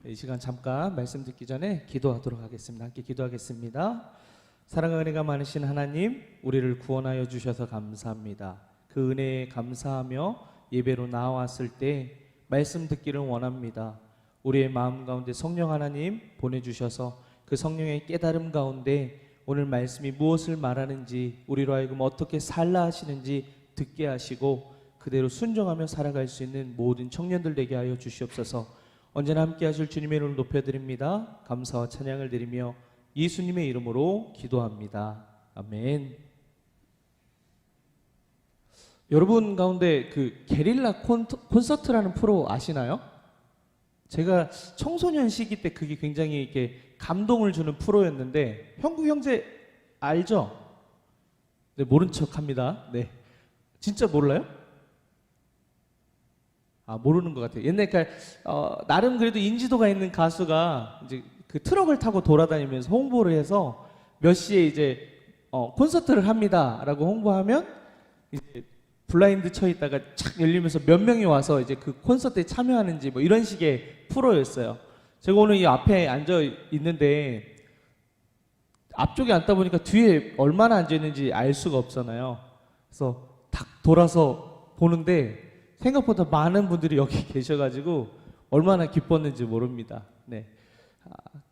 이 시간 잠깐 말씀 듣기 전에 기도하도록 하겠습니다. 함께 기도하겠습니다. 사랑과 은혜가 많으신 하나님, 우리를 구원하여 주셔서 감사합니다. 그 은혜에 감사하며 예배로 나왔을 때 말씀 듣기를 원합니다. 우리의 마음 가운데 성령 하나님 보내주셔서 그 성령의 깨달음 가운데 오늘 말씀이 무엇을 말하는지, 우리로 하여금 어떻게 살라 하시는지 듣게 하시고 그대로 순종하며 살아갈 수 있는 모든 청년들 되게 하여 주시옵소서. 언제나 함께 하실 주님의 이름을 높여드립니다. 감사와 찬양을 드리며 예수님의 이름으로 기도합니다. 아멘. 여러분 가운데 그 게릴라 콘서트라는 프로 아시나요? 제가 청소년 시기 때 그게 굉장히 이렇게 감동을 주는 프로였는데, 형국 형제 알죠? 네, 모른 척합니다. 네, 진짜 몰라요? 모르는 것 같아요. 옛날 나름 그래도 인지도가 있는 가수가 이제 그 트럭을 타고 돌아다니면서 홍보를 해서 몇 시에 이제 콘서트를 합니다라고 홍보하면 이제 블라인드 쳐 있다가 착 열리면서 몇 명이 와서 이제 그 콘서트에 참여하는지 뭐 이런 식의 프로였어요. 제가 오늘 이 앞에 앉아 있는데 앞쪽에 앉다 보니까 뒤에 얼마나 앉아 있는지 알 수가 없잖아요. 그래서 딱 돌아서 보는데 생각보다 많은 분들이 여기 계셔가지고 얼마나 기뻤는지 모릅니다. 네,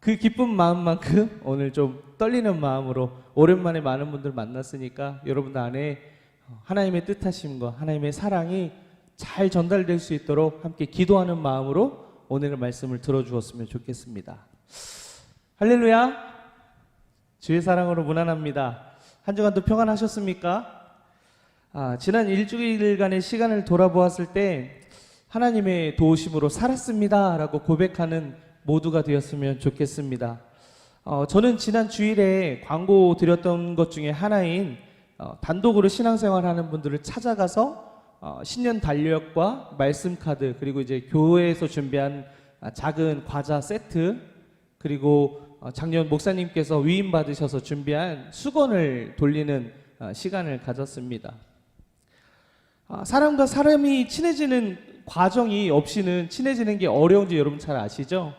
그 기쁜 마음만큼 오늘 좀 떨리는 마음으로 오랜만에 많은 분들 만났으니까 여러분들 안에 하나님의 뜻하심과 하나님의 사랑이 잘 전달될 수 있도록 함께 기도하는 마음으로 오늘의 말씀을 들어주었으면 좋겠습니다. 할렐루야. 주의 사랑으로 무난합니다. 한 주간도 평안하셨습니까? 지난 일주일간의 시간을 돌아보았을 때 하나님의 도우심으로 살았습니다 라고 고백하는 모두가 되었으면 좋겠습니다. 저는 지난 주일에 광고 드렸던 것 중에 하나인 단독으로 신앙생활하는 분들을 찾아가서 신년 달력과 말씀 카드, 그리고 이제 교회에서 준비한 작은 과자 세트, 그리고 작년 목사님께서 위임 받으셔서 준비한 수건을 돌리는 시간을 가졌습니다. 사람과 사람이 친해지는 과정이 없이는 친해지는 게 어려운지 여러분 잘 아시죠?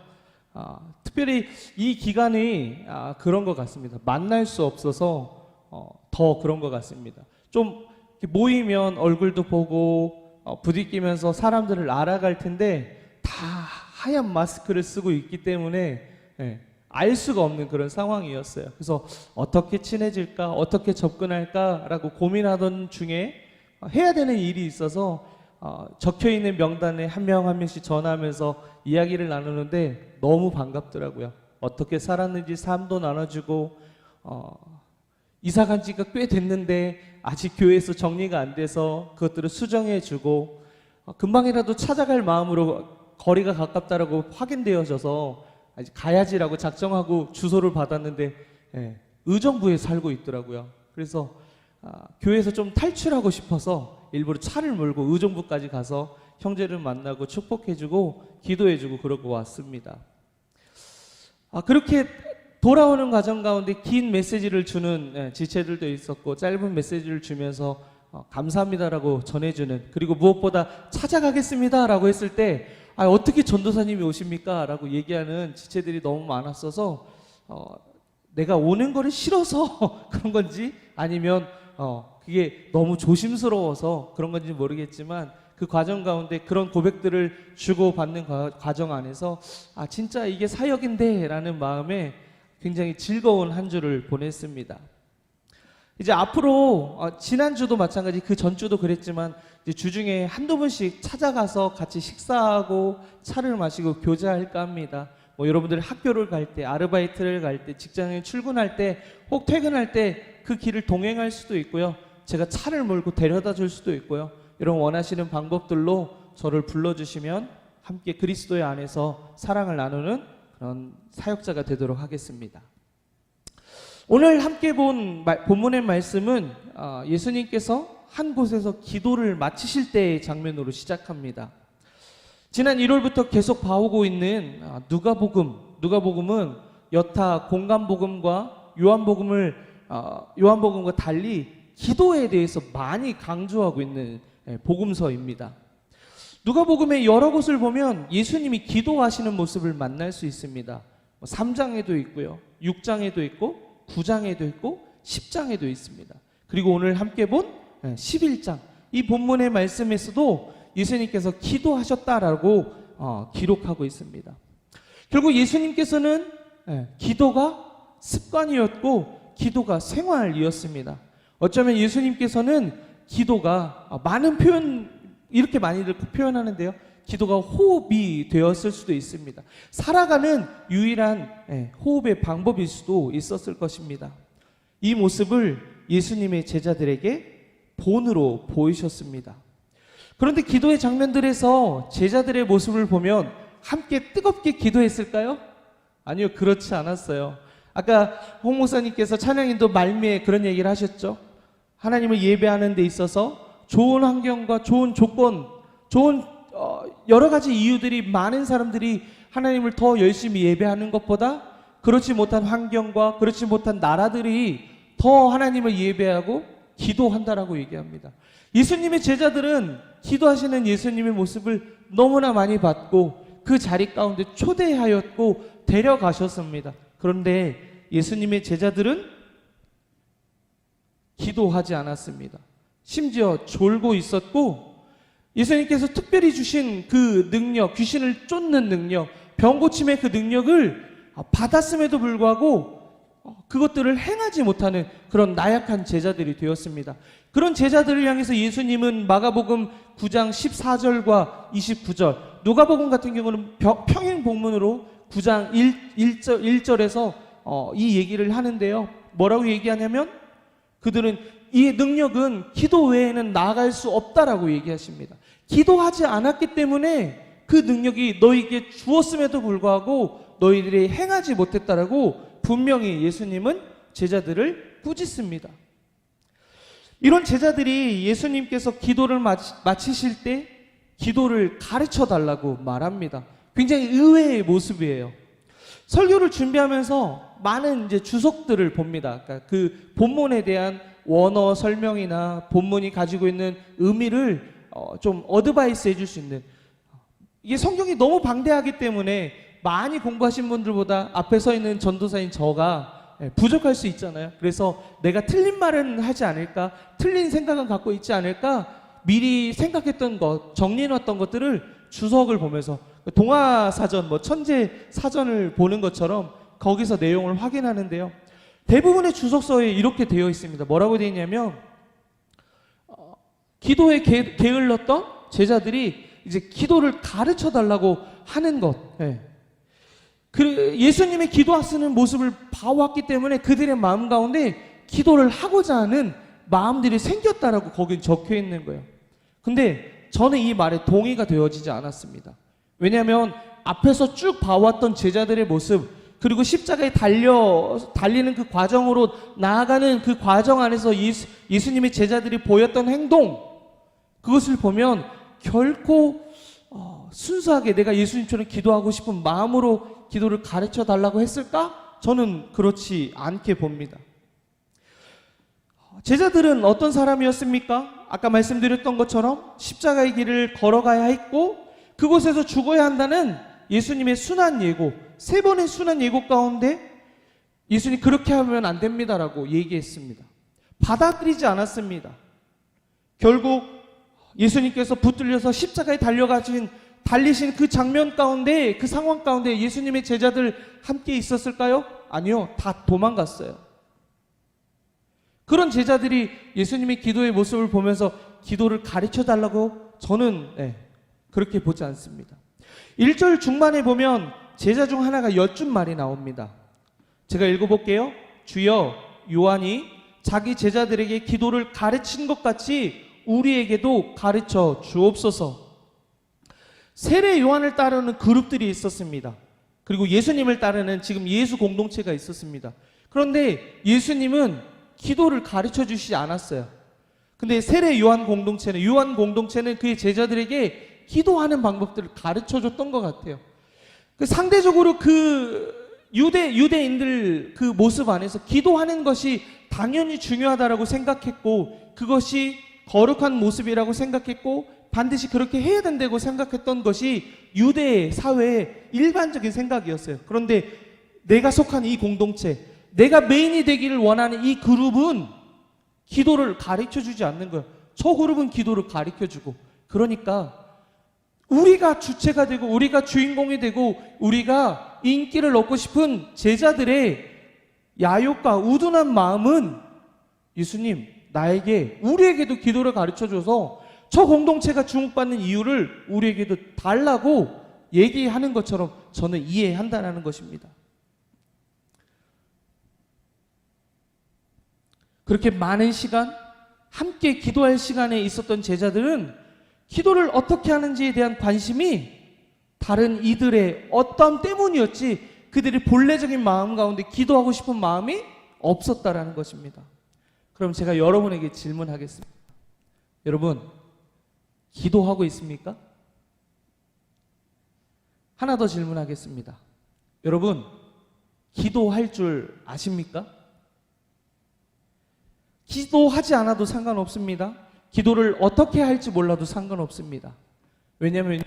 특별히 이 기간이 그런 것 같습니다. 만날 수 없어서 더 그런 것 같습니다. 좀 모이면 얼굴도 보고 부딪히면서 사람들을 알아갈 텐데 다 하얀 마스크를 쓰고 있기 때문에 알 수가 없는 그런 상황이었어요. 그래서 어떻게 친해질까, 어떻게 접근할까라고 고민하던 중에 해야 되는 일이 있어서 적혀있는 명단에 한 명 한 명씩 전화하면서 이야기를 나누는데 너무 반갑더라고요. 어떻게 살았는지 삶도 나눠주고, 이사 간 지가 꽤 됐는데 아직 교회에서 정리가 안 돼서 그것들을 수정해주고, 금방이라도 찾아갈 마음으로 거리가 가깝다라고 확인되어져서 아직 가야지라고 작정하고 주소를 받았는데 의정부에 살고 있더라고요. 그래서 교회에서 좀 탈출하고 싶어서 일부러 차를 몰고 의정부까지 가서 형제를 만나고 축복해주고 기도해주고 그러고 왔습니다. 그렇게 돌아오는 과정 가운데 긴 메시지를 주는 지체들도 있었고, 짧은 메시지를 주면서 감사합니다라고 전해주는, 그리고 무엇보다 찾아가겠습니다라고 했을 때 어떻게 전도사님이 오십니까? 라고 얘기하는 지체들이 너무 많았어서 내가 오는 거를 싫어서 그런 건지 아니면 그게 너무 조심스러워서 그런 건지 모르겠지만 그 과정 가운데 그런 고백들을 주고받는 과정 안에서 진짜 이게 사역인데 라는 마음에 굉장히 즐거운 한 주를 보냈습니다. 이제 앞으로 지난주도 마찬가지, 그 전주도 그랬지만 이제 주중에 한두 번씩 찾아가서 같이 식사하고 차를 마시고 교제할까 합니다. 여러분들 학교를 갈 때, 아르바이트를 갈 때, 직장에 출근할 때, 혹 퇴근할 때 그 길을 동행할 수도 있고요. 제가 차를 몰고 데려다 줄 수도 있고요. 여러분 원하시는 방법들로 저를 불러주시면 함께 그리스도의 안에서 사랑을 나누는 그런 사역자가 되도록 하겠습니다. 오늘 함께 본 본문의 말씀은 예수님께서 한 곳에서 기도를 마치실 때의 장면으로 시작합니다. 지난 1월부터 계속 봐오고 있는 누가복음은 여타 공간복음과 요한복음과 달리 기도에 대해서 많이 강조하고 있는 복음서입니다. 누가복음의 여러 곳을 보면 예수님이 기도하시는 모습을 만날 수 있습니다. 3장에도 있고요, 6장에도 있고, 9장에도 있고, 10장에도 있습니다. 그리고 오늘 함께 본 11장, 이 본문의 말씀에서도 예수님께서 기도하셨다라고 기록하고 있습니다. 결국 예수님께서는 기도가 습관이었고 기도가 생활이었습니다. 어쩌면 예수님께서는 기도가 많은 표현, 이렇게 많이들 표현하는데요, 기도가 호흡이 되었을 수도 있습니다. 살아가는 유일한 호흡의 방법일 수도 있었을 것입니다. 이 모습을 예수님의 제자들에게 본으로 보이셨습니다. 그런데 기도의 장면들에서 제자들의 모습을 보면 함께 뜨겁게 기도했을까요? 아니요, 그렇지 않았어요. 아까 홍 목사님께서 찬양인도 말미에 그런 얘기를 하셨죠. 하나님을 예배하는 데 있어서 좋은 환경과 좋은 조건, 좋은 여러 가지 이유들이 많은 사람들이 하나님을 더 열심히 예배하는 것보다 그렇지 못한 환경과 그렇지 못한 나라들이 더 하나님을 예배하고 기도한다라고 얘기합니다. 예수님의 제자들은 기도하시는 예수님의 모습을 너무나 많이 봤고 그 자리 가운데 초대하였고 데려가셨습니다. 그런데 예수님의 제자들은 기도하지 않았습니다. 심지어 졸고 있었고, 예수님께서 특별히 주신 그 능력, 귀신을 쫓는 능력, 병 고침의 그 능력을 받았음에도 불구하고 그것들을 행하지 못하는 그런 나약한 제자들이 되었습니다. 그런 제자들을 향해서 예수님은 마가복음 9장 14절과 29절, 누가복음 같은 경우는 평행 본문으로 9장 1절에서 이 얘기를 하는데요. 뭐라고 얘기하냐면 그들은 이 능력은 기도 외에는 나아갈 수 없다라고 얘기하십니다. 기도하지 않았기 때문에 그 능력이 너희에게 주었음에도 불구하고 너희들이 행하지 못했다라고 분명히 예수님은 제자들을 꾸짖습니다. 이런 제자들이 예수님께서 기도를 마치실 때 기도를 가르쳐 달라고 말합니다. 굉장히 의외의 모습이에요. 설교를 준비하면서 많은 이제 주석들을 봅니다. 그러니까 그 본문에 대한 원어 설명이나 본문이 가지고 있는 의미를 좀 어드바이스 해줄 수 있는, 이게 성경이 너무 방대하기 때문에 많이 공부하신 분들보다 앞에 서 있는 전도사인 저가 부족할 수 있잖아요. 그래서 내가 틀린 말은 하지 않을까, 틀린 생각은 갖고 있지 않을까, 미리 생각했던 것, 정리해놨던 것들을 주석을 보면서 동화사전, 천재 사전을 보는 것처럼 거기서 내용을 확인하는데요. 대부분의 주석서에 이렇게 되어 있습니다. 뭐라고 되어 있냐면 기도에 게을렀던 제자들이 이제 기도를 가르쳐 달라고 하는 것. 예수님의 기도하시는 모습을 봐왔기 때문에 그들의 마음 가운데 기도를 하고자 하는 마음들이 생겼다라고 거기 적혀 있는 거예요. 근데 저는 이 말에 동의가 되어지지 않았습니다. 왜냐하면 앞에서 쭉 봐왔던 제자들의 모습, 그리고 십자가에 달리는 그 과정으로 나아가는 그 과정 안에서 예수님의 제자들이 보였던 행동, 그것을 보면 결코 순수하게 내가 예수님처럼 기도하고 싶은 마음으로 기도를 가르쳐 달라고 했을까? 저는 그렇지 않게 봅니다. 제자들은 어떤 사람이었습니까? 아까 말씀드렸던 것처럼 십자가의 길을 걸어가야 했고 그곳에서 죽어야 한다는 예수님의 순한 예고, 3번의 순한 예고 가운데 예수님 그렇게 하면 안 됩니다라고 얘기했습니다. 받아들이지 않았습니다. 결국 예수님께서 붙들려서 십자가에 달리신 그 장면 가운데, 그 상황 가운데 예수님의 제자들 함께 있었을까요? 아니요, 다 도망갔어요. 그런 제자들이 예수님의 기도의 모습을 보면서 기도를 가르쳐 달라고 저는 그렇게 보지 않습니다. 1절 중반에 보면 제자 중 하나가 여쭌 말이 나옵니다. 제가 읽어볼게요. 주여, 요한이 자기 제자들에게 기도를 가르친 것 같이 우리에게도 가르쳐 주옵소서. 세례 요한을 따르는 그룹들이 있었습니다. 그리고 예수님을 따르는 지금 예수 공동체가 있었습니다. 그런데 예수님은 기도를 가르쳐 주시지 않았어요. 근데 세례 요한 공동체는 그의 제자들에게 기도하는 방법들을 가르쳐 줬던 것 같아요. 상대적으로 그 유대인들 그 모습 안에서 기도하는 것이 당연히 중요하다라고 생각했고, 그것이 거룩한 모습이라고 생각했고, 반드시 그렇게 해야 된다고 생각했던 것이 유대 사회의 일반적인 생각이었어요. 그런데 내가 속한 이 공동체, 내가 메인이 되기를 원하는 이 그룹은 기도를 가르쳐주지 않는 거예요. 저 그룹은 기도를 가르쳐주고, 그러니까 우리가 주체가 되고 우리가 주인공이 되고 우리가 인기를 얻고 싶은 제자들의 야욕과 우둔한 마음은 예수님, 나에게, 우리에게도 기도를 가르쳐줘서 저 공동체가 주목받는 이유를 우리에게도 달라고 얘기하는 것처럼 저는 이해한다는 것입니다. 그렇게 많은 시간, 함께 기도할 시간에 있었던 제자들은 기도를 어떻게 하는지에 대한 관심이 다른 이들의 어떤 때문이었지 그들의 본래적인 마음 가운데 기도하고 싶은 마음이 없었다라는 것입니다. 그럼 제가 여러분에게 질문하겠습니다. 여러분, 기도하고 있습니까? 하나 더 질문하겠습니다. 여러분, 기도할 줄 아십니까? 기도하지 않아도 상관없습니다. 기도를 어떻게 할지 몰라도 상관없습니다. 왜냐하면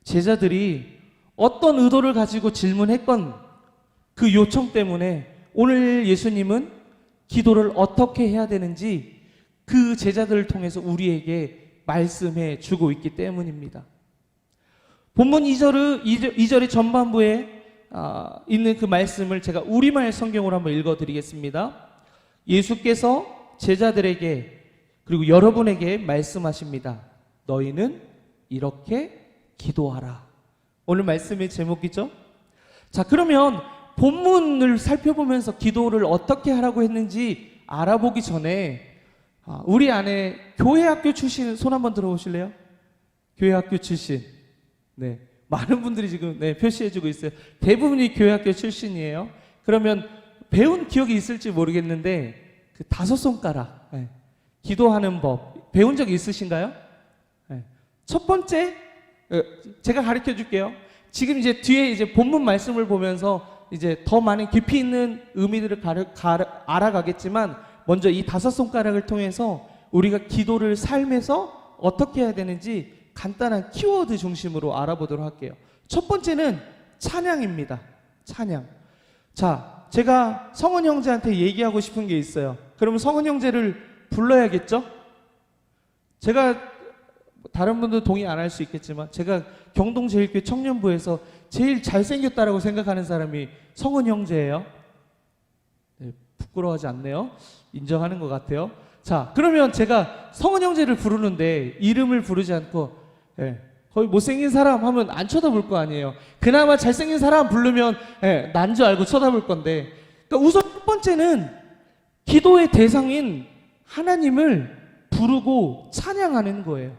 제자들이 어떤 의도를 가지고 질문했건 그 요청 때문에 오늘 예수님은 기도를 어떻게 해야 되는지 그 제자들을 통해서 우리에게 말씀해 주고 있기 때문입니다. 본문 2절의 전반부에 있는 그 말씀을 제가 우리말 성경으로 한번 읽어드리겠습니다. 예수께서 제자들에게 그리고 여러분에게 말씀하십니다. 너희는 이렇게 기도하라. 오늘 말씀의 제목이죠. 자, 그러면 본문을 살펴보면서 기도를 어떻게 하라고 했는지 알아보기 전에 우리 안에 교회학교 출신 손 한번 들어보실래요? 교회학교 출신. 네, 많은 분들이 지금 표시해주고 있어요. 대부분이 교회학교 출신이에요. 그러면 배운 기억이 있을지 모르겠는데 그 5손가락 기도하는 법 배운 적 있으신가요? 첫 번째 제가 가르쳐 줄게요. 지금 이제 뒤에 이제 본문 말씀을 보면서 이제 더 많은 깊이 있는 의미들을 알아가겠지만 먼저 이 5손가락을 통해서 우리가 기도를 삶에서 어떻게 해야 되는지 간단한 키워드 중심으로 알아보도록 할게요. 첫 번째는 찬양입니다. 찬양. 자, 제가 성은 형제한테 얘기하고 싶은 게 있어요. 그러면 성은 형제를 불러야겠죠? 제가 다른 분들 동의 안 할 수 있겠지만 제가 경동제일교회 청년부에서 제일 잘생겼다라고 생각하는 사람이 성은 형제예요. 네, 부끄러워하지 않네요. 인정하는 것 같아요. 자, 그러면 제가 성은 형제를 부르는데 이름을 부르지 않고 거의 못생긴 사람 하면 안 쳐다볼 거 아니에요. 그나마 잘생긴 사람 부르면 난 줄 알고 쳐다볼 건데, 그러니까 우선 첫 번째는 기도의 대상인 하나님을 부르고 찬양하는 거예요.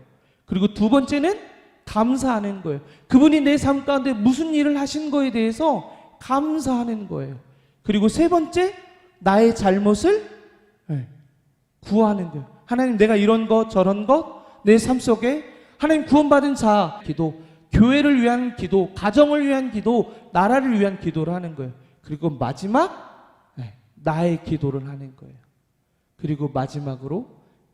그리고 두 번째는 감사하는 거예요. 그분이 내 삶 가운데 무슨 일을 하신 거에 대해서 감사하는 거예요. 그리고 세 번째, 나의 잘못을 구하는 거예요. 하나님, 내가 이런 것 저런 것 내 삶 속에 하나님 구원받은 자 기도, 교회를 위한 기도, 가정을 위한 기도, 나라를 위한 기도를 하는 거예요. 그리고 마지막 나의 기도를 하는 거예요. 그리고 마지막으로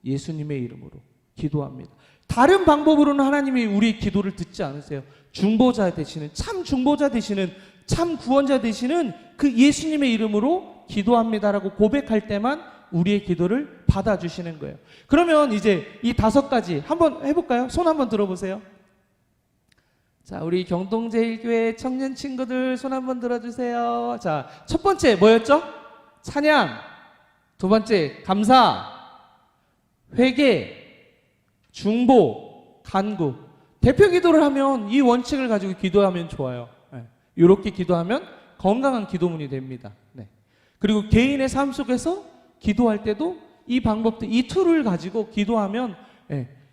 예수님의 이름으로 기도합니다. 다른 방법으로는 하나님이 우리의 기도를 듣지 않으세요. 중보자 되시는, 참 중보자 되시는, 참 구원자 되시는 그 예수님의 이름으로 기도합니다라고 고백할 때만 우리의 기도를 받아주시는 거예요. 그러면 이제 이 5가지 한번 해볼까요? 손 한번 들어보세요. 자, 우리 경동제일교회 청년 친구들 손 한번 들어주세요. 자, 첫 번째 뭐였죠? 찬양. 두 번째 감사, 회개, 중보, 간구. 대표 기도를 하면 이 원칙을 가지고 기도하면 좋아요. 이렇게 기도하면 건강한 기도문이 됩니다. 그리고 개인의 삶 속에서 기도할 때도 이 방법들, 이 툴을 가지고 기도하면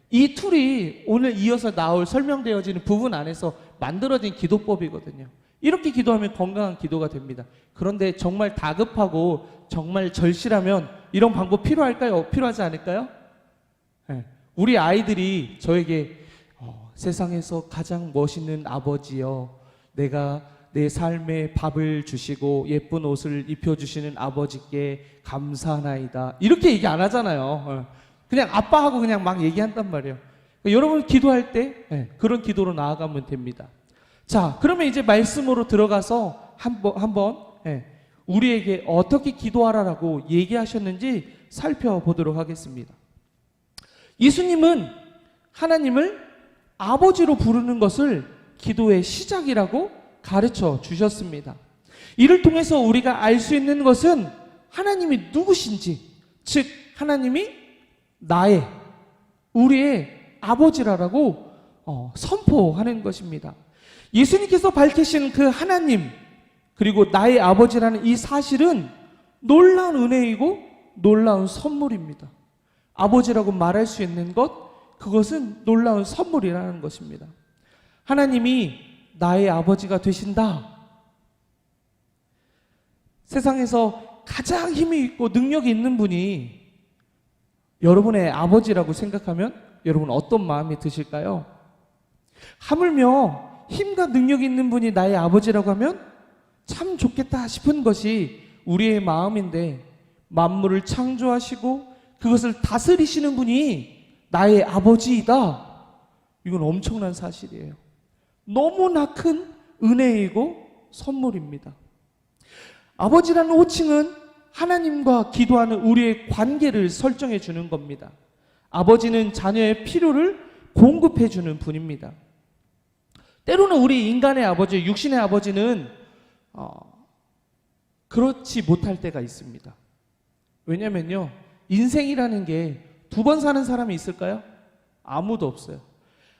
이 툴이 오늘 이어서 나올 설명되어지는 부분 안에서 만들어진 기도법이거든요. 이렇게 기도하면 건강한 기도가 됩니다. 그런데 정말 다급하고 정말 절실하면 이런 방법 필요할까요? 필요하지 않을까요? 우리 아이들이 저에게 세상에서 가장 멋있는 아버지여, 내가 내 삶에 밥을 주시고 예쁜 옷을 입혀주시는 아버지께 감사하나이다, 이렇게 얘기 안 하잖아요. 그냥 아빠하고 그냥 막 얘기한단 말이에요. 여러분 기도할 때 그런 기도로 나아가면 됩니다. 자, 그러면 이제 말씀으로 들어가서 한번 우리에게 어떻게 기도하라라고 얘기하셨는지 살펴보도록 하겠습니다. 예수님은 하나님을 아버지로 부르는 것을 기도의 시작이라고 가르쳐 주셨습니다. 이를 통해서 우리가 알 수 있는 것은 하나님이 누구신지, 즉 하나님이 우리의 아버지라고 선포하는 것입니다. 예수님께서 밝히신 그 하나님 그리고 나의 아버지라는 이 사실은 놀라운 은혜이고 놀라운 선물입니다. 아버지라고 말할 수 있는 것, 그것은 놀라운 선물이라는 것입니다. 하나님이 나의 아버지가 되신다. 세상에서 가장 힘이 있고 능력이 있는 분이 여러분의 아버지라고 생각하면 여러분 어떤 마음이 드실까요? 하물며 힘과 능력이 있는 분이 나의 아버지라고 하면 참 좋겠다 싶은 것이 우리의 마음인데, 만물을 창조하시고 그것을 다스리시는 분이 나의 아버지이다. 이건 엄청난 사실이에요. 너무나 큰 은혜이고 선물입니다. 아버지라는 호칭은 하나님과 기도하는 우리의 관계를 설정해 주는 겁니다. 아버지는 자녀의 필요를 공급해 주는 분입니다. 때로는 우리 인간의 아버지, 육신의 아버지는 그렇지 못할 때가 있습니다. 왜냐면요, 인생이라는 게 두 번 사는 사람이 있을까요? 아무도 없어요.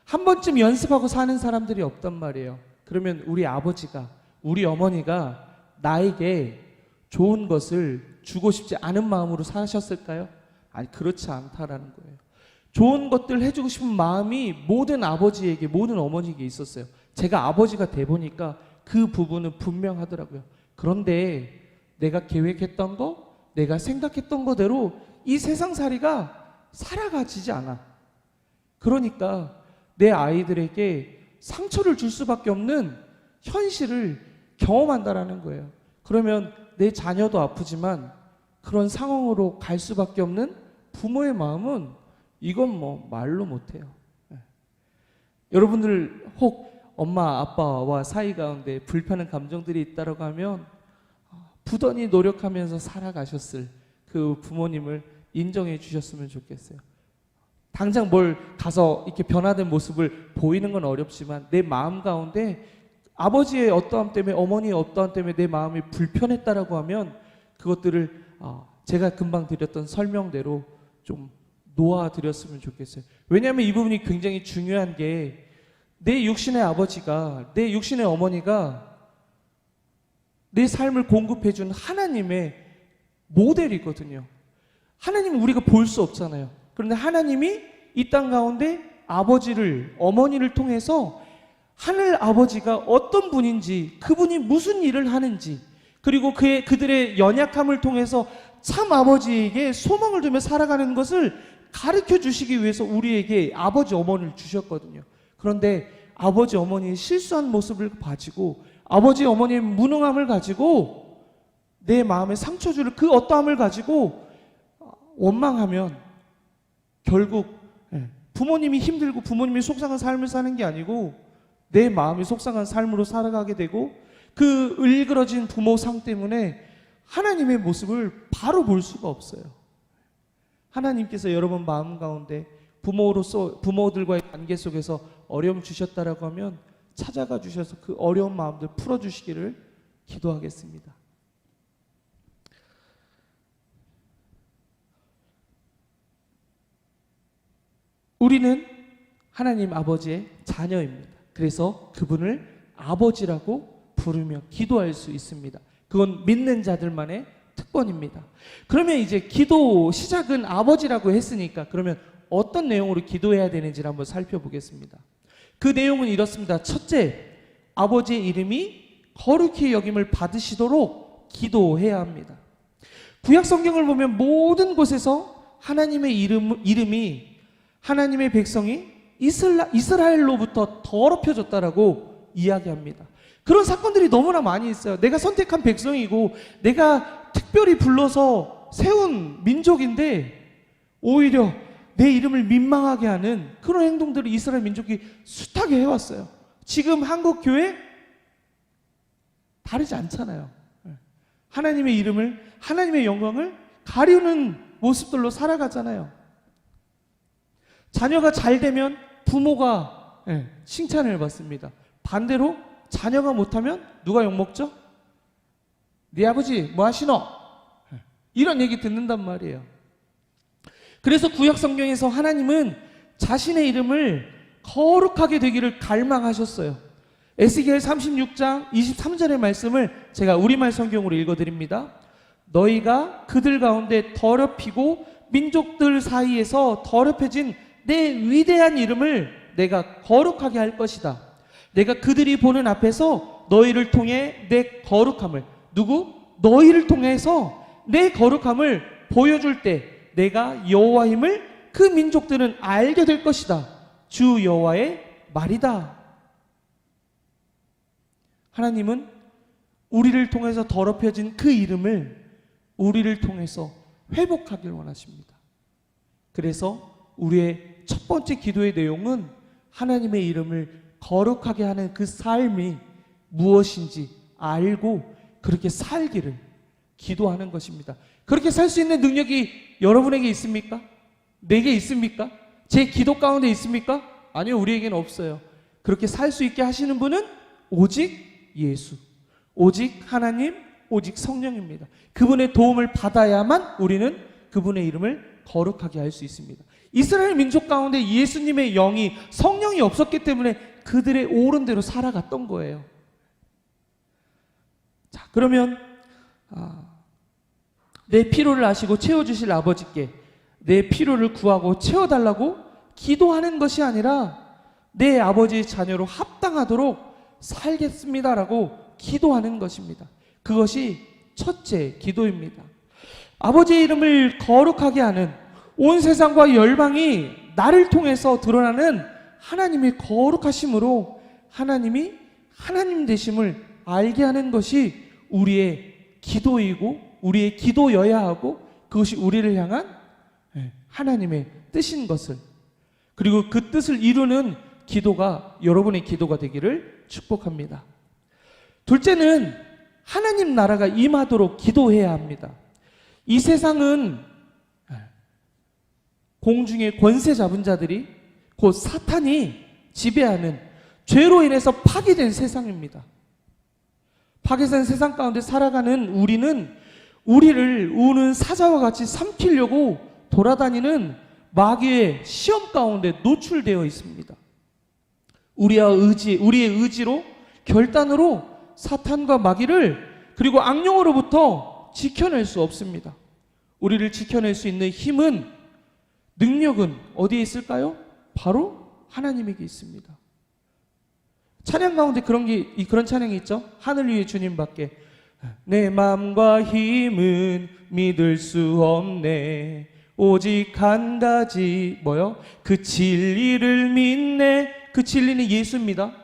한 번쯤 연습하고 사는 사람들이 없단 말이에요. 그러면 우리 아버지가, 우리 어머니가 나에게 좋은 것을 주고 싶지 않은 마음으로 사셨을까요? 아니, 그렇지 않다라는 거예요. 좋은 것들 해주고 싶은 마음이 모든 아버지에게, 모든 어머니에게 있었어요. 제가 아버지가 돼 보니까 그 부분은 분명하더라고요. 그런데 내가 계획했던 거, 내가 생각했던 거대로 이 세상살이가 살아가지지 않아. 그러니까 내 아이들에게 상처를 줄 수밖에 없는 현실을 경험한다라는 거예요. 그러면 내 자녀도 아프지만 그런 상황으로 갈 수밖에 없는 부모의 마음은 이건 뭐 말로 못해요. 여러분들 혹 엄마 아빠와 사이 가운데 불편한 감정들이 있다라고 하면 부단히 노력하면서 살아가셨을 그 부모님을 인정해 주셨으면 좋겠어요. 당장 뭘 가서 이렇게 변화된 모습을 보이는 건 어렵지만 내 마음 가운데 아버지의 어떠함 때문에, 어머니의 어떠함 때문에 내 마음이 불편했다라고 하면 그것들을 제가 금방 드렸던 설명대로 좀 놓아드렸으면 좋겠어요. 왜냐하면 이 부분이 굉장히 중요한 게, 내 육신의 아버지가, 내 육신의 어머니가 내 삶을 공급해준 하나님의 모델이거든요. 하나님은 우리가 볼 수 없잖아요. 그런데 하나님이 이 땅 가운데 아버지를, 어머니를 통해서 하늘 아버지가 어떤 분인지, 그분이 무슨 일을 하는지, 그리고 그들의 연약함을 통해서 참 아버지에게 소망을 두며 살아가는 것을 가르쳐 주시기 위해서 우리에게 아버지, 어머니를 주셨거든요. 그런데 아버지, 어머니의 실수한 모습을 가지고, 아버지, 어머니의 무능함을 가지고, 내 마음에 상처 줄 그 어떠함을 가지고 원망하면 결국 부모님이 힘들고 부모님이 속상한 삶을 사는 게 아니고 내 마음이 속상한 삶으로 살아가게 되고, 그 일그러진 부모 상 때문에 하나님의 모습을 바로 볼 수가 없어요. 하나님께서 여러분 마음 가운데 부모들과의 관계 속에서 어려움 주셨다라고 하면 찾아가 주셔서 그 어려운 마음들 풀어주시기를 기도하겠습니다. 우리는 하나님 아버지의 자녀입니다. 그래서 그분을 아버지라고 부르며 기도할 수 있습니다. 그건 믿는 자들만의 특권입니다. 그러면 이제 기도 시작은 아버지라고 했으니까 그러면 어떤 내용으로 기도해야 되는지를 한번 살펴보겠습니다. 그 내용은 이렇습니다. 첫째, 아버지의 이름이 거룩히 여김을 받으시도록 기도해야 합니다. 구약 성경을 보면 모든 곳에서 하나님의 이름이, 하나님의 백성이 이스라엘로부터 더럽혀졌다라고 이야기합니다. 그런 사건들이 너무나 많이 있어요. 내가 선택한 백성이고 내가 특별히 불러서 세운 민족인데 오히려 내 이름을 민망하게 하는 그런 행동들을 이스라엘 민족이 숱하게 해왔어요. 지금 한국 교회 다르지 않잖아요. 하나님의 이름을, 하나님의 영광을 가리우는 모습들로 살아가잖아요. 자녀가 잘 되면 부모가 칭찬을 받습니다. 반대로 자녀가 못하면 누가 욕먹죠? 네 아버지 뭐 하시노? 이런 얘기 듣는단 말이에요. 그래서 구약 성경에서 하나님은 자신의 이름을 거룩하게 되기를 갈망하셨어요. 에스겔 36장 23절의 말씀을 제가 우리말 성경으로 읽어드립니다. 너희가 그들 가운데 더럽히고 민족들 사이에서 더럽혀진 내 위대한 이름을 내가 거룩하게 할 것이다. 내가 그들이 보는 앞에서 너희를 통해 내 거룩함을, 누구? 너희를 통해서 내 거룩함을 보여줄 때 내가 여호와임을 그 민족들은 알게 될 것이다. 주 여호와의 말이다. 하나님은 우리를 통해서 더럽혀진 그 이름을 우리를 통해서 회복하길 원하십니다. 그래서 우리의 첫 번째 기도의 내용은 하나님의 이름을 거룩하게 하는 그 삶이 무엇인지 알고 그렇게 살기를 기도하는 것입니다. 그렇게 살 수 있는 능력이 여러분에게 있습니까? 내게 있습니까? 제 기도 가운데 있습니까? 아니요, 우리에게는 없어요. 그렇게 살 수 있게 하시는 분은 오직 예수, 오직 하나님, 오직 성령입니다. 그분의 도움을 받아야만 우리는 그분의 이름을 거룩하게 할 수 있습니다. 이스라엘 민족 가운데 예수님의 영이, 성령이 없었기 때문에 그들의 옳은 대로 살아갔던 거예요. 자, 그러면 내 필요를 아시고 채워주실 아버지께 내 필요를 구하고 채워달라고 기도하는 것이 아니라 내 아버지의 자녀로 합당하도록 살겠습니다라고 기도하는 것입니다. 그것이 첫째 기도입니다. 아버지의 이름을 거룩하게 하는, 온 세상과 열방이 나를 통해서 드러나는 하나님의 거룩하심으로 하나님이 하나님 되심을 알게 하는 것이 우리의 기도이고 우리의 기도여야 하고, 그것이 우리를 향한 하나님의 뜻인 것을, 그리고 그 뜻을 이루는 기도가 여러분의 기도가 되기를 축복합니다. 둘째는 하나님 나라가 임하도록 기도해야 합니다. 이 세상은 공중의 권세 잡은 자들이, 곧 사탄이 지배하는 죄로 인해서 파괴된 세상입니다. 파괴된 세상 가운데 살아가는 우리는 우리를 우는 사자와 같이 삼키려고 돌아다니는 마귀의 시험 가운데 노출되어 있습니다. 우리의 의지로, 결단으로 사탄과 마귀를, 그리고 악령으로부터 지켜낼 수 없습니다. 우리를 지켜낼 수 있는 힘은, 능력은 어디에 있을까요? 바로 하나님에게 있습니다. 찬양 가운데 그런 찬양이 있죠. 하늘 위에 주님밖에 내 마음과 힘은 믿을 수 없네. 오직 한 가지 뭐요? 그 진리를 믿네. 그 진리는 예수입니다.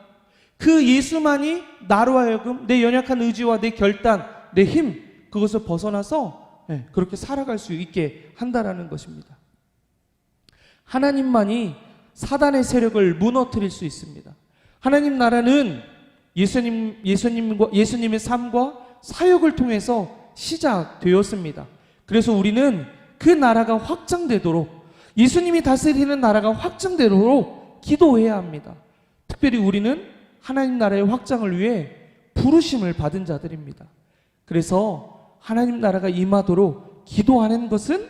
그 예수만이 나로 하여금 내 연약한 의지와 내 결단, 내 힘, 그것을 벗어나서 그렇게 살아갈 수 있게 한다라는 것입니다. 하나님만이 사단의 세력을 무너뜨릴 수 있습니다. 하나님 나라는 예수님의 삶과 사역을 통해서 시작되었습니다. 그래서 우리는 그 나라가 확장되도록, 예수님이 다스리는 나라가 확장되도록 기도해야 합니다. 특별히 우리는 하나님 나라의 확장을 위해 부르심을 받은 자들입니다. 그래서 하나님 나라가 임하도록 기도하는 것은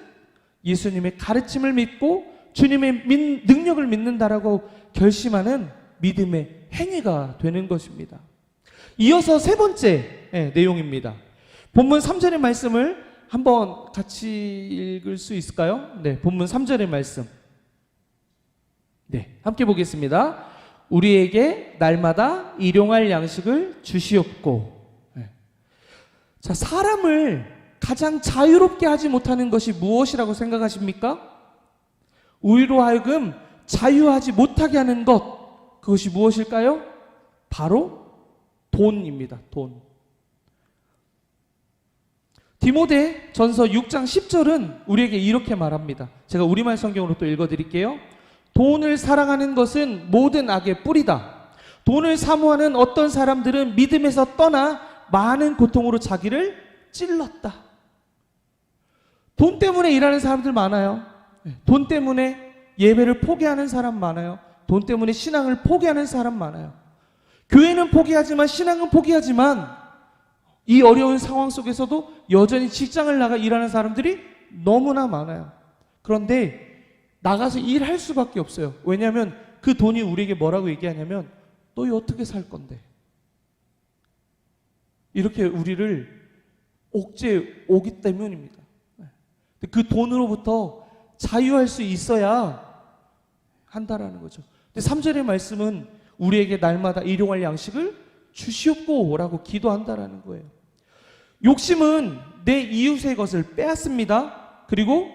예수님의 가르침을 믿고 주님의 능력을 믿는다라고 결심하는 믿음의 행위가 되는 것입니다. 이어서 세 번째 내용입니다. 본문 3절의 말씀을 한번 같이 읽을 수 있을까요? 네, 본문 3절의 말씀. 네, 함께 보겠습니다. 우리에게 날마다 일용할 양식을 주시옵고. 자, 사람을 가장 자유롭게 하지 못하는 것이 무엇이라고 생각하십니까? 우리로 하여금 자유하지 못하게 하는 것, 그것이 무엇일까요? 바로 돈입니다. 돈. 디모데 전서 6장 10절은 우리에게 이렇게 말합니다. 제가 우리말 성경으로 또 읽어드릴게요. 돈을 사랑하는 것은 모든 악의 뿌리다. 돈을 사모하는 어떤 사람들은 믿음에서 떠나 많은 고통으로 자기를 찔렀다. 돈 때문에 일하는 사람들 많아요. 돈 때문에 예배를 포기하는 사람 많아요. 돈 때문에 신앙을 포기하는 사람 많아요. 교회는 포기하지만, 신앙은 포기하지만 이 어려운 상황 속에서도 여전히 직장을 나가 일하는 사람들이 너무나 많아요. 그런데 나가서 일할 수밖에 없어요. 왜냐하면 그 돈이 우리에게 뭐라고 얘기하냐면 너희 어떻게 살 건데? 이렇게 우리를 옥죄 오기 때문입니다. 그 돈으로부터 자유할 수 있어야 한다라는 거죠. 근데 3절의 말씀은 우리에게 날마다 일용할 양식을 주시옵고 라고 기도한다라는 거예요. 욕심은 내 이웃의 것을 빼앗습니다. 그리고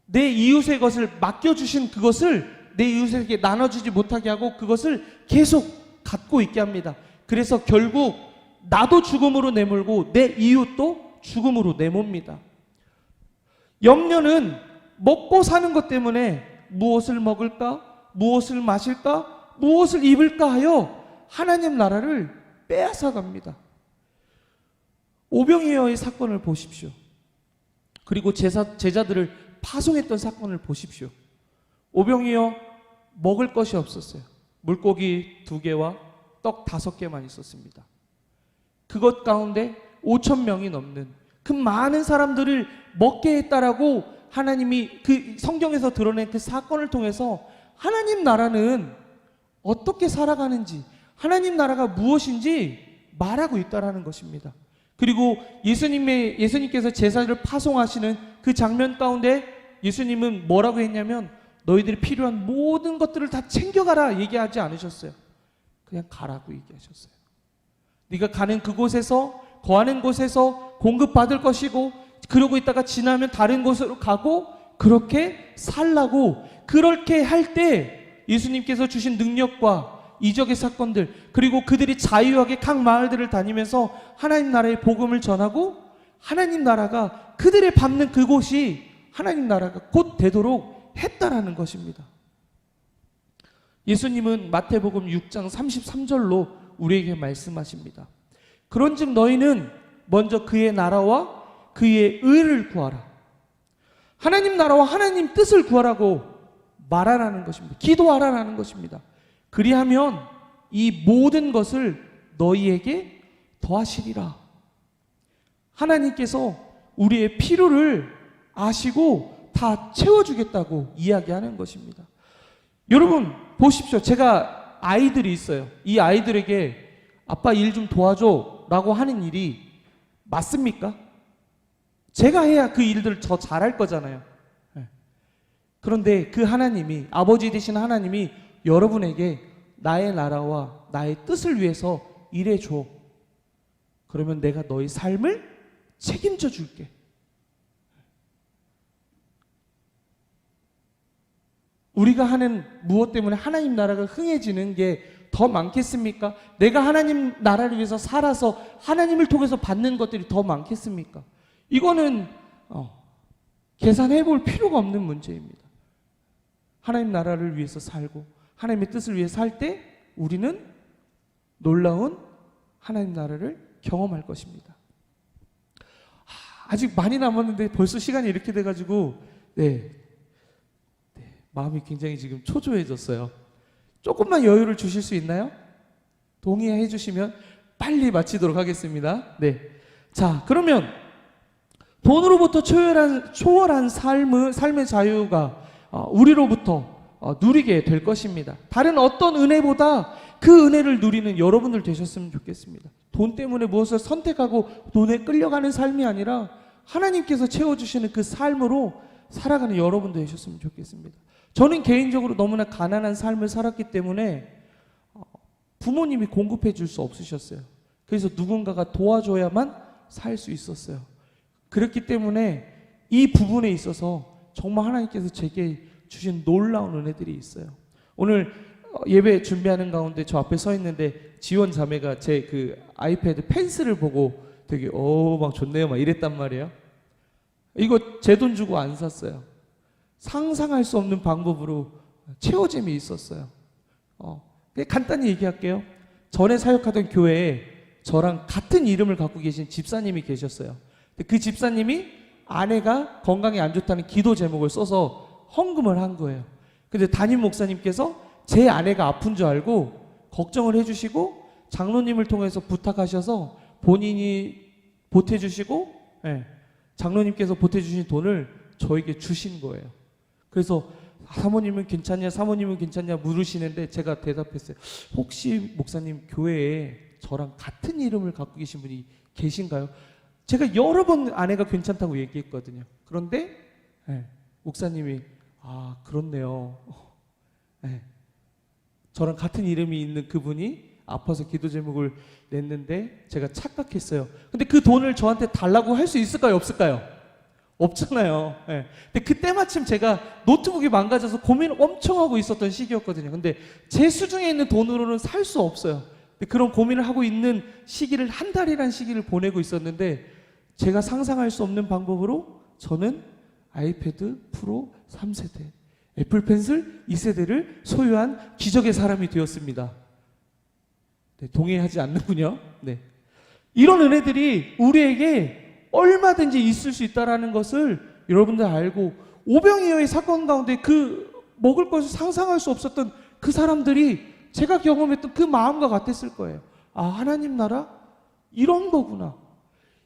내 이웃의 것을 맡겨주신 그것을 내 이웃에게 나눠주지 못하게 하고 그것을 계속 갖고 있게 합니다. 그래서 결국 나도 죽음으로 내몰고 내 이웃도 죽음으로 내몹니다. 염려는 먹고 사는 것 때문에 무엇을 먹을까? 무엇을 마실까? 무엇을 입을까 하여 하나님 나라를 빼앗아 갑니다. 오병이어의 사건을 보십시오. 그리고 제자들을 파송했던 사건을 보십시오. 오병이어 먹을 것이 없었어요. 물고기 2개와 떡 5개만 있었습니다. 그것 가운데 5,000명이 넘는 그 많은 사람들을 먹게 했다라고 하나님이 그 성경에서 드러낸 그 사건을 통해서 하나님 나라는 어떻게 살아가는지, 하나님 나라가 무엇인지 말하고 있다라는 것입니다. 그리고 예수님께서 제사를 파송하시는 그 장면 가운데 예수님은 뭐라고 했냐면 너희들이 필요한 모든 것들을 다 챙겨가라 얘기하지 않으셨어요. 그냥 가라고 얘기하셨어요. 네가 가는 그곳에서, 거하는 곳에서 공급받을 것이고, 그러고 있다가 지나면 다른 곳으로 가고, 그렇게 살라고. 그렇게 할 때 예수님께서 주신 능력과 이적의 사건들, 그리고 그들이 자유하게 각 마을들을 다니면서 하나님 나라의 복음을 전하고 하나님 나라가 그들의 밟는 그곳이 하나님 나라가 곧 되도록 했다라는 것입니다. 예수님은 마태복음 6장 33절로 우리에게 말씀하십니다. 그런즉 너희는 먼저 그의 나라와 그의 의를 구하라. 하나님 나라와 하나님 뜻을 구하라고 말하라는 것입니다. 기도하라는 것입니다. 그리하면 이 모든 것을 너희에게 더하시리라. 하나님께서 우리의 필요를 아시고 다 채워주겠다고 이야기하는 것입니다. 여러분 보십시오. 제가 아이들이 있어요. 이 아이들에게 아빠 일 좀 도와줘 라고 하는 일이 맞습니까? 제가 해야 그 일들을 더 잘할 거잖아요. 그런데 그 하나님이, 아버지 되신 하나님이 여러분에게 나의 나라와 나의 뜻을 위해서 일해줘. 그러면 내가 너의 삶을 책임져 줄게. 우리가 하는 무엇 때문에 하나님 나라가 흥해지는 게 더 많겠습니까? 내가 하나님 나라를 위해서 살아서 하나님을 통해서 받는 것들이 더 많겠습니까? 이거는 계산해 볼 필요가 없는 문제입니다. 하나님 나라를 위해서 살고 하나님의 뜻을 위해 살 때 우리는 놀라운 하나님 나라를 경험할 것입니다. 아직 많이 남았는데 벌써 시간이 이렇게 돼가지고 마음이 굉장히 지금 초조해졌어요. 조금만 여유를 주실 수 있나요? 동의해 주시면 빨리 마치도록 하겠습니다. 자, 그러면 돈으로부터 초월한 삶의 자유가 우리로부터 누리게 될 것입니다. 다른 어떤 은혜보다 그 은혜를 누리는 여러분들 되셨으면 좋겠습니다. 돈 때문에 무엇을 선택하고 돈에 끌려가는 삶이 아니라 하나님께서 채워주시는 그 삶으로 살아가는 여러분들 되셨으면 좋겠습니다. 저는 개인적으로 너무나 가난한 삶을 살았기 때문에 부모님이 공급해 줄 수 없으셨어요. 그래서 누군가가 도와줘야만 살 수 있었어요. 그렇기 때문에 이 부분에 있어서 정말 하나님께서 제게 주신 놀라운 은혜들이 있어요. 오늘 예배 준비하는 가운데 저 앞에 서 있는데 지원 자매가 제 그 아이패드 펜슬을 보고 되게 막 좋네요 막 이랬단 말이에요. 이거 제 돈 주고 안 샀어요. 상상할 수 없는 방법으로 채워짐이 있었어요. 간단히 얘기할게요. 전에 사역하던 교회에 저랑 같은 이름을 갖고 계신 집사님이 계셨어요. 그 집사님이 아내가 건강이 안 좋다는 기도 제목을 써서 헌금을 한 거예요. 근데 담임 목사님께서 제 아내가 아픈 줄 알고 걱정을 해주시고 장로님을 통해서 부탁하셔서 본인이 보태주시고, 장로님께서 보태주신 돈을 저에게 주신 거예요. 그래서 사모님은 괜찮냐 사모님은 괜찮냐 물으시는데 제가 대답했어요. 혹시 목사님 교회에 저랑 같은 이름을 갖고 계신 분이 계신가요? 제가 여러 번 아내가 괜찮다고 얘기했거든요. 그런데 목사님이 그렇네요. 저랑 같은 이름이 있는 그분이 아파서 기도 제목을 냈는데 제가 착각했어요. 근데 그 돈을 저한테 달라고 할 수 있을까요 없을까요? 없잖아요. 근데 그때 마침 제가 노트북이 망가져서 고민을 엄청 하고 있었던 시기였거든요. 근데 제 수중에 있는 돈으로는 살 수 없어요. 근데 그런 고민을 하고 있는 시기를 한 달이란 시기를 보내고 있었는데 제가 상상할 수 없는 방법으로 저는 아이패드 프로 3세대, 애플 펜슬 2세대를 소유한 기적의 사람이 되었습니다. 동의하지 않는군요. 이런 은혜들이 우리에게 얼마든지 있을 수 있다는 것을 여러분들 알고, 오병이어의 사건 가운데 그 먹을 것을 상상할 수 없었던 그 사람들이 제가 경험했던 그 마음과 같았을 거예요. 하나님 나라 이런 거구나.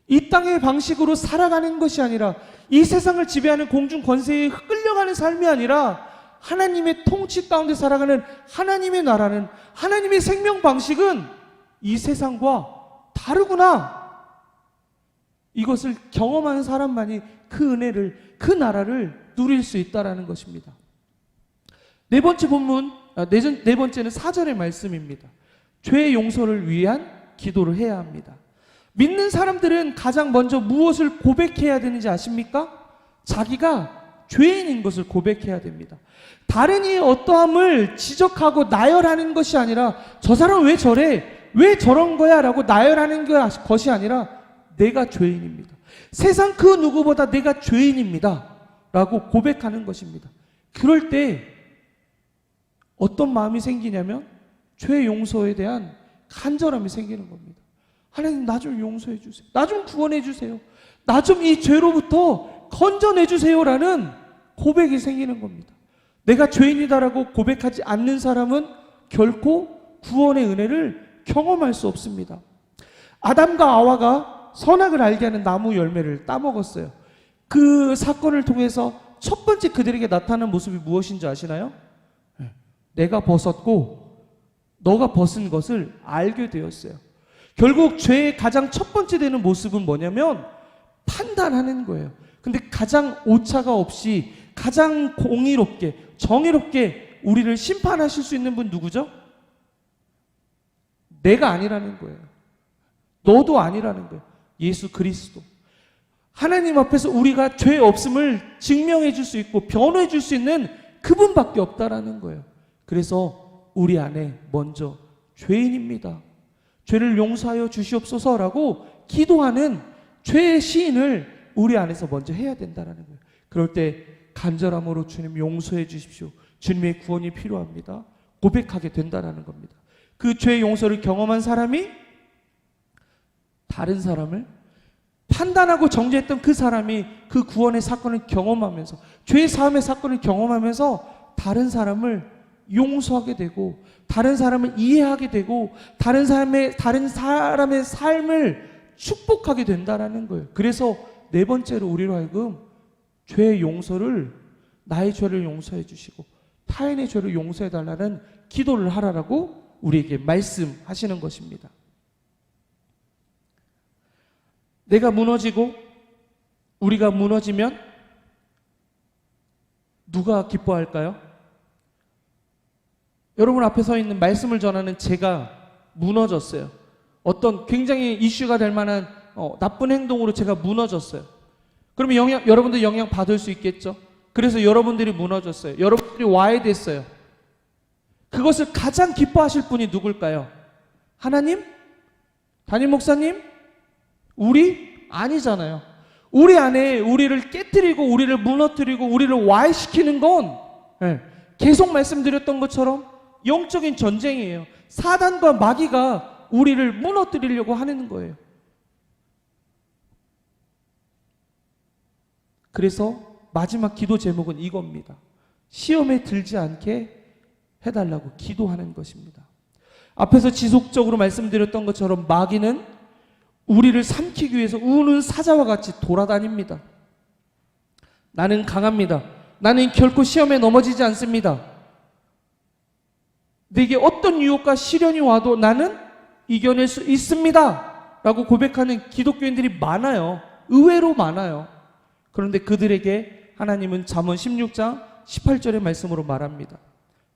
이 땅의 방식으로 살아가는 것이 아니라, 이 세상을 지배하는 공중 권세에 끌려가는 삶이 아니라 하나님의 통치 가운데 살아가는 하나님의 나라는, 하나님의 생명 방식은 이 세상과 다르구나. 이것을 경험하는 사람만이 그 은혜를, 그 나라를 누릴 수 있다라는 것입니다. 네 번째는 4절의 말씀입니다. 죄의 용서를 위한 기도를 해야 합니다. 믿는 사람들은 가장 먼저 무엇을 고백해야 되는지 아십니까? 자기가 죄인인 것을 고백해야 됩니다. 다른 이의 어떠함을 지적하고 나열하는 것이 아니라, 저 사람 왜 저래? 왜 저런 거야? 라고 나열하는 것이 아니라, 내가 죄인입니다. 세상 그 누구보다 내가 죄인입니다. 라고 고백하는 것입니다. 그럴 때 어떤 마음이 생기냐면, 죄 용서에 대한 간절함이 생기는 겁니다. 하나님 나 좀 용서해 주세요. 나 좀 구원해 주세요. 나 좀 이 죄로부터 건져내 주세요라는 고백이 생기는 겁니다. 내가 죄인이다라고 고백하지 않는 사람은 결코 구원의 은혜를 경험할 수 없습니다. 아담과 아와가 선악을 알게 하는 나무 열매를 따먹었어요. 그 사건을 통해서 첫 번째 그들에게 나타나는 모습이 무엇인지 아시나요? 내가 벗었고 너가 벗은 것을 알게 되었어요. 결국 죄의 가장 첫 번째 되는 모습은 뭐냐면 판단하는 거예요. 근데 가장 오차가 없이 가장 공의롭게 정의롭게 우리를 심판하실 수 있는 분 누구죠? 내가 아니라는 거예요. 너도 아니라는 거예요. 예수 그리스도. 하나님 앞에서 우리가 죄 없음을 증명해 줄 수 있고 변호해 줄 수 있는 그분밖에 없다라는 거예요. 그래서 우리 안에 먼저 죄인입니다, 죄를 용서하여 주시옵소서라고 기도하는 죄의 시인을 우리 안에서 먼저 해야 된다는 거예요. 그럴 때 간절함으로 주님 용서해 주십시오, 주님의 구원이 필요합니다, 고백하게 된다는 겁니다. 그 죄의 용서를 경험한 사람이 다른 사람을, 판단하고 정죄했던 그 사람이 그 구원의 사건을 경험하면서, 죄의 사함의 사건을 경험하면서 다른 사람을 용서하게 되고, 다른 사람을 이해하게 되고, 다른 사람의 삶을 축복하게 된다라는 거예요. 그래서 네 번째로 우리로 하여금 죄의 용서를, 나의 죄를 용서해 주시고 타인의 죄를 용서해 달라는 기도를 하라라고 우리에게 말씀하시는 것입니다. 내가 무너지고 우리가 무너지면 누가 기뻐할까요? 여러분 앞에 서 있는 말씀을 전하는 제가 무너졌어요. 어떤 굉장히 이슈가 될 만한 나쁜 행동으로 제가 무너졌어요. 그러면 여러분들 영향 받을 수 있겠죠? 그래서 여러분들이 무너졌어요. 여러분들이 와해됐어요. 그것을 가장 기뻐하실 분이 누굴까요? 하나님? 담임 목사님? 우리? 아니잖아요. 우리 안에 우리를 깨뜨리고 우리를 무너뜨리고 우리를 와해시키는 건 계속 말씀드렸던 것처럼 영적인 전쟁이에요. 사단과 마귀가 우리를 무너뜨리려고 하는 거예요. 그래서 마지막 기도 제목은 이겁니다. 시험에 들지 않게 해달라고 기도하는 것입니다. 앞에서 지속적으로 말씀드렸던 것처럼 마귀는 우리를 삼키기 위해서 우는 사자와 같이 돌아다닙니다. 나는 강합니다. 나는 결코 시험에 넘어지지 않습니다. 내게 어떤 유혹과 시련이 와도 나는 이겨낼 수 있습니다 라고 고백하는 기독교인들이 많아요. 의외로 많아요. 그런데 그들에게 하나님은 잠언 16장 18절의 말씀으로 말합니다.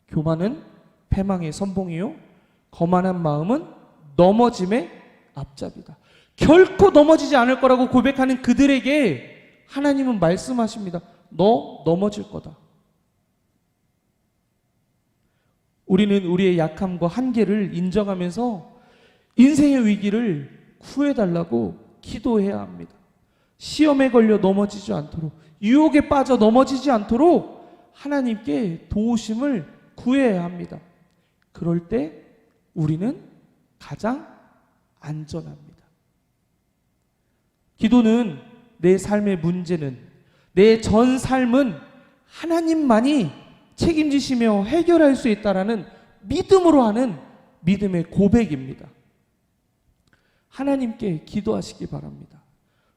교만은 패망의 선봉이요 거만한 마음은 넘어짐의 앞잡이다. 결코 넘어지지 않을 거라고 고백하는 그들에게 하나님은 말씀하십니다. 너 넘어질 거다. 우리는 우리의 약함과 한계를 인정하면서 인생의 위기를 구해달라고 기도해야 합니다. 시험에 걸려 넘어지지 않도록, 유혹에 빠져 넘어지지 않도록 하나님께 도우심을 구해야 합니다. 그럴 때 우리는 가장 안전합니다. 기도는 내 삶의 문제는, 내 전 삶은 하나님만이 책임지시며 해결할 수 있다라는 믿음으로 하는 믿음의 고백입니다. 하나님께 기도하시기 바랍니다.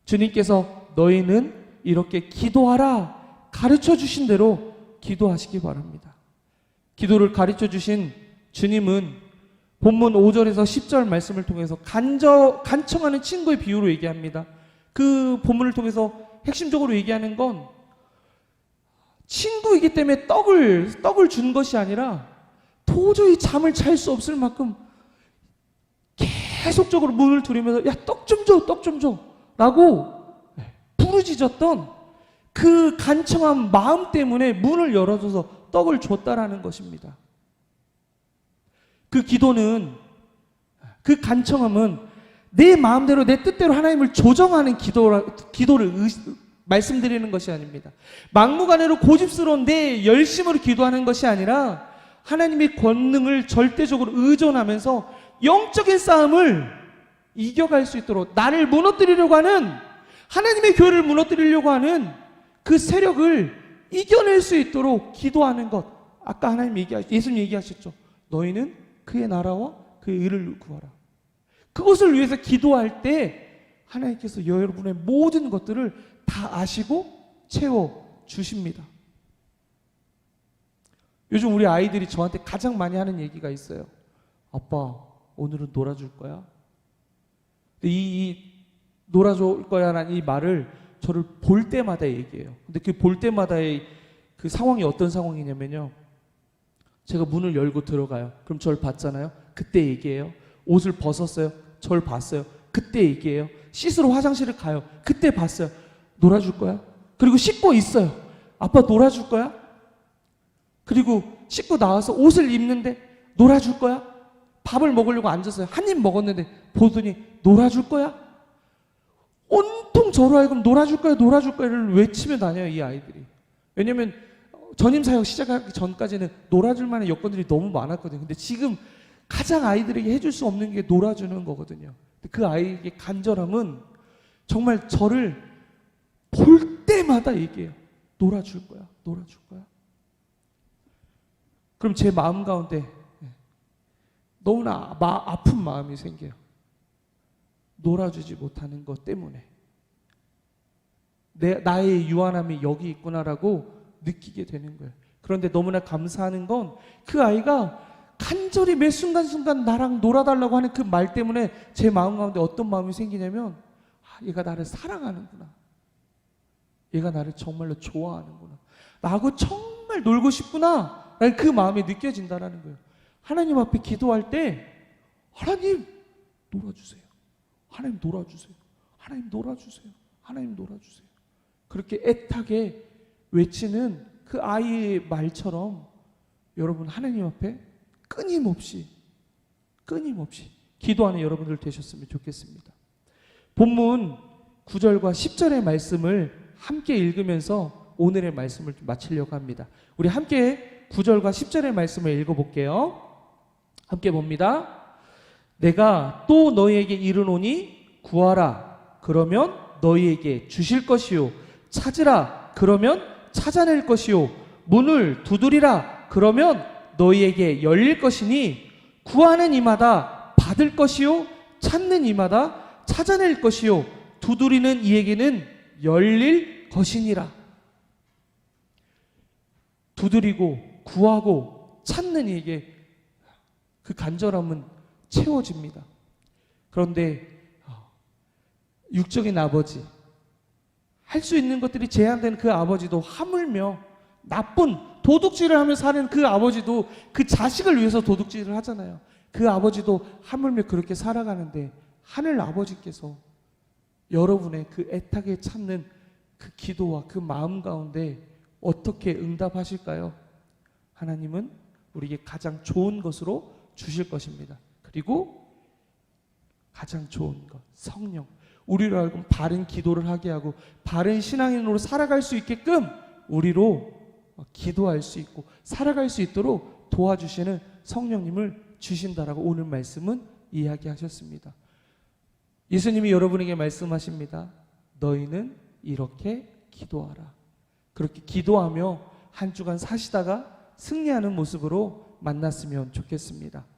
주님께서 너희는 이렇게 기도하라 가르쳐 주신 대로 기도하시기 바랍니다. 기도를 가르쳐 주신 주님은 본문 5절에서 10절 말씀을 통해서 간청하는 친구의 비유로 얘기합니다. 그 본문을 통해서 핵심적으로 얘기하는 건 친구이기 때문에 떡을 준 것이 아니라 도저히 잠을 잘 수 없을 만큼 계속적으로 문을 두르면서 야, 떡 좀 줘, 떡 좀 줘 라고 부르짖었던 그 간청한 마음 때문에 문을 열어줘서 떡을 줬다라는 것입니다. 그 기도는, 그 간청함은 내 마음대로 내 뜻대로 하나님을 조정하는 기도를 말씀드리는 것이 아닙니다. 막무가내로 고집스러운 내 열심으로 기도하는 것이 아니라 하나님의 권능을 절대적으로 의존하면서 영적인 싸움을 이겨갈 수 있도록, 나를 무너뜨리려고 하는, 하나님의 교회를 무너뜨리려고 하는 그 세력을 이겨낼 수 있도록 기도하는 것. 아까 예수님 얘기하셨죠. 너희는 그의 나라와 그의 의를 구하라. 그것을 위해서 기도할 때 하나님께서 여러분의 모든 것들을 다 아시고 채워 주십니다. 요즘 우리 아이들이 저한테 가장 많이 하는 얘기가 있어요. 아빠, 오늘은 놀아줄 거야? 이 놀아줄 거야라는 이 말을 저를 볼 때마다 얘기해요. 근데 그 볼 때마다의 그 상황이 어떤 상황이냐면요. 제가 문을 열고 들어가요. 그럼 저를 봤잖아요. 그때 얘기해요. 옷을 벗었어요. 저를 봤어요. 그때 얘기해요. 씻으러 화장실을 가요. 그때 봤어요. 놀아줄 거야? 그리고 씻고 있어요. 아빠 놀아줄 거야? 그리고 씻고 나와서 옷을 입는데 놀아줄 거야? 밥을 먹으려고 앉았어요. 한 입 먹었는데 보더니 놀아줄 거야? 온통 저로 하여금 놀아줄 거야, 놀아줄 거야를 외치며 다녀요, 이 아이들이. 왜냐면 전임 사역 시작하기 전까지는 놀아줄 만한 여건들이 너무 많았거든요. 근데 지금 가장 아이들에게 해줄 수 없는 게 놀아주는 거거든요. 그 아이의 간절함은 정말 저를 볼 때마다 얘기해요. 놀아줄 거야, 놀아줄 거야. 그럼 제 마음 가운데 너무나 아픈 마음이 생겨요. 놀아주지 못하는 것 때문에 나의 유한함이 여기 있구나라고 느끼게 되는 거예요. 그런데 너무나 감사하는 건 그 아이가 간절히 매 순간순간 나랑 놀아달라고 하는 그 말 때문에 제 마음 가운데 어떤 마음이 생기냐면 얘가 나를 사랑하는구나. 얘가 나를 정말로 좋아하는구나. 나하고 정말 놀고 싶구나 라는 그 마음이 느껴진다는 거예요. 하나님 앞에 기도할 때 하나님 놀아주세요. 하나님 놀아주세요. 하나님 놀아주세요. 하나님 놀아주세요. 그렇게 애타게 외치는 그 아이의 말처럼 여러분 하나님 앞에 끊임없이 기도하는 여러분들 되셨으면 좋겠습니다. 본문 9절과 10절의 말씀을 함께 읽으면서 오늘의 말씀을 좀 마치려고 합니다. 우리 함께 9절과 10절의 말씀을 읽어볼게요. 함께 봅니다. 내가 또 너희에게 이르노니 구하라 그러면 너희에게 주실 것이요 찾으라 그러면 찾아낼 것이요 문을 두드리라 그러면 너희에게 열릴 것이니 구하는 이마다 받을 것이요 찾는 이마다 찾아낼 것이요 두드리는 이에게는 열릴 것이니라. 두드리고 구하고 찾는 이에게 그 간절함은 채워집니다. 그런데 육적인 아버지, 할 수 있는 것들이 제한된 그 아버지도 하물며 나쁜 도둑질을 하며 사는 그 아버지도 그 자식을 위해서 도둑질을 하잖아요. 그 아버지도 하물며 그렇게 살아가는데 하늘 아버지께서 여러분의 그 애타게 찾는 그 기도와 그 마음 가운데 어떻게 응답하실까요? 하나님은 우리에게 가장 좋은 것으로 주실 것입니다. 그리고 가장 좋은 것, 성령. 우리로 하여금 바른 기도를 하게 하고 바른 신앙인으로 살아갈 수 있게끔 우리로 기도할 수 있고 살아갈 수 있도록 도와주시는 성령님을 주신다라고 오늘 말씀은 이야기하셨습니다. 예수님이 여러분에게 말씀하십니다. 너희는 이렇게 기도하라. 그렇게 기도하며 한 주간 사시다가 승리하는 모습으로 만났으면 좋겠습니다.